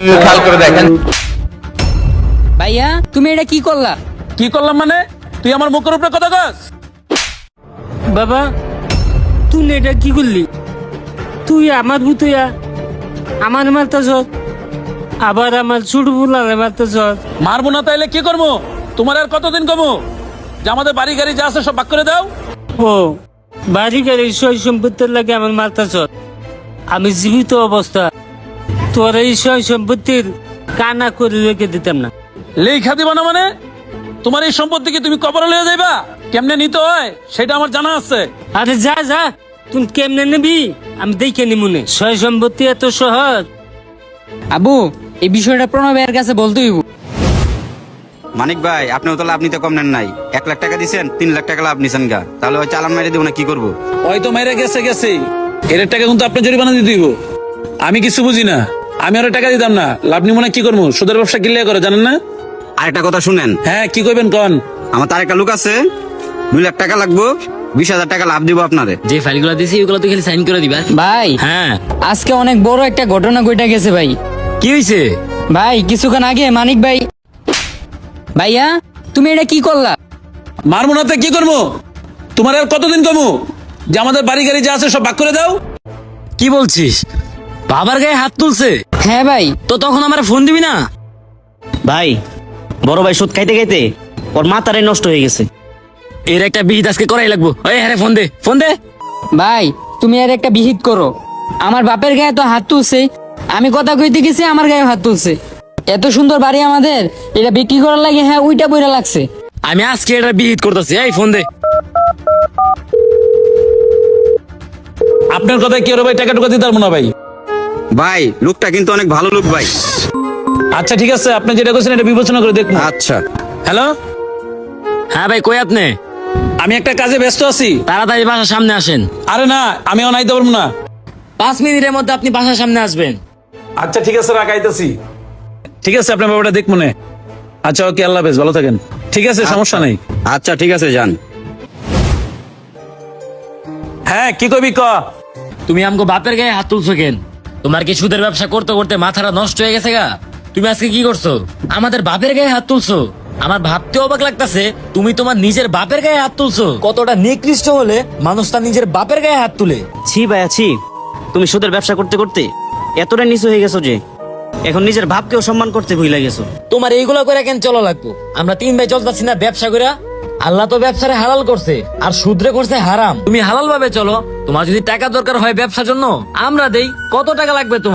খেয়াল করে দেখেন। ভাইয়া তুমি এটা কি করলা? কি করলাম মানে? তুই আমার মুখের উপরে কথা কস? বাবা তুই এটা কি করলি? তুই আমার ভুতুয়া আমার মারতেছ, আবার আমার ছোট বুলারে মারতেছ। মারবো না তাইলে কি করবো? তোমার আর কতদিন কমো যে আমাদের বাড়ি গাড়ি যা আছে সব ভাগ করে দাও? ও বাড়ি গাড়ি সই সম্পত্তির লাগে আমার মারতেছ। আমি জীবিত অবস্থা তোর এই সই সম্পত্তির কানা করে রেখে দিতাম না। লেখা দিবা না মানে? তোমার এই সম্পত্তি কি তুমি কবরে লয়ে যাইবা? কেমনে নিতে হয় সেটা আমার জানা আছে। আরে যা যা, তুই কেমনে নিবি আমি দেখে নিমুনে। সই সম্পত্তি এত সহজ? আবু এই বিষয়টা প্রণব ভাইয়ের কাছে বলতে হইব। মানিক ভাই, আপনিও তো লাভ নিতে কম নেন নাই। 1 লাখ টাকা দিচ্ছেন, 3 লাখ টাকা লাভ নিছেন গা। তাহলে ওই চালান মাইরে দিব না, কি করবো? ওই তো মাইরা গেছে গেছে, এর টাকা কিন্তু আপনি জরিমানা দিতে হইব। আমি কিছু বুঝি না, আমি আরো টাকা দিতাম না। লাভ নিব না কি করবো? সুদের ব্যবসা কিনলে করে জানেন না? আরেকটা কথা শুনেন, হ্যাঁ কি কইবেন কন? আমার তার একটা লোক আছে, 2 লাখ টাকা লাগবো, 20,000 টাকা লাভ দিব আপনাদের। যে ফাইলগুলো দিছি ওগুলো তো খালি সাইন করে দিবা। ভাই হ্যাঁ আজকে অনেক বড় একটা ঘটনা ঘটে গেছে ভাই। কি হইছে? ভাই কিছুক্ষণ আগে মানিক ভাই। ভাইয়া তুমি এটা কি করলা? মারবো না তো কি করবো? তোমার আর কতদিন কমো যে আমাদের বাড়ি গাড়ি যা আছে সব ভাগ করে দাও? কি বলছিস? বাবার গায়ে হাত তুলছে? হ্যাঁ ভাই। তো তখন আমার ফোন দিবি না? ভাই বড় ভাই সুদ খাইতে খাইতে ওর মাথাটাই নষ্ট হয়ে গেছে। এর একটা বিহিত আজকে করাই লাগবো। ওই হ্যাঁ ফোন দে, ফোন দে। ভাই তুমি আর একটা বিহিত করো। আমার বাপের গায়ে তো হাত তুলছে, আমি কথা কইতে গেছি আমার গায়ে হাত তুলছে। এত সুন্দর বাড়ি আমাদের, এটা বিক্রি করার লাগে হ্যাঁ ওইটা বইরা লাগছে। আমি আজকে এটা বিহিত করতেছি। এই ফোন দে। আপনার কথা কি ওর ভাই টাকা টুকা দিতে পারবো না ভাই। ভাই লোকটা কিন্তু অনেক ভালো লোক ভাই। আচ্ছা ঠিক আছে, আপনি যেটা করছেন এটা বিবেচনা করে দেখুন। আচ্ছা হ্যালো, হ্যাঁ ভাই কই আপনি? আমি একটা কাজে ব্যস্ত আছি। তাড়াতাড়ি বাসার সামনে আসেন। আরে না, আমি অনাইতে পারবো না। 5 মিনিটের মধ্যে আপনি বাসার সামনে আসবেন। আচ্ছা ঠিক আছে, রাখাইতেছি। ঠিক আছে, আপনার ব্যাপারটা দেখ মনে। আচ্ছা ওকে, আল্লাহ হাফেজ, ভালো থাকেন। ঠিক আছে, সমস্যা নেই। আচ্ছা ঠিক আছে, যান। হ্যাঁ কি কবি ক? তুমি আমগো বাপের গায়ে হাত তুলছো কেন? তোমার কি সুদের ব্যবসা করতে করতে মাথাটা নষ্ট হয়ে গেছে গা? তুমি আজকে কি করছো? আমাদের বাপের গায়ে হাত তুলছো। আমার ভাবতে অবাক লাগতাছে তুমি তোমার নিজের বাপের গায়ে হাত তুলছো। কতটা নিকৃষ্ট হলে মানুষ তার নিজের বাপের গায়ে হাত তুলে। ছি ভাইয়া ছি, তুমি সুদের ব্যবসা করতে করতে এতটা নিচু হয়ে গেছো যে এখন নিজের ভাবকেও সম্মান করতে ভুলে গেছো। তোমার এইগুলা করে কেন চলা লাগবো? আমরা 3 ভাই চলতেছি না ব্যবসা করে? আল্লাহ তো ব্যবসারে হালাল করছে আর সুদরে করছে হারাম। তুমি হালাল ভাবে চলো। তোমার যদি টাকা দরকার হয় ব্যবসার জন্য আমরা দেই। কত টাকা লাগবে তোমার?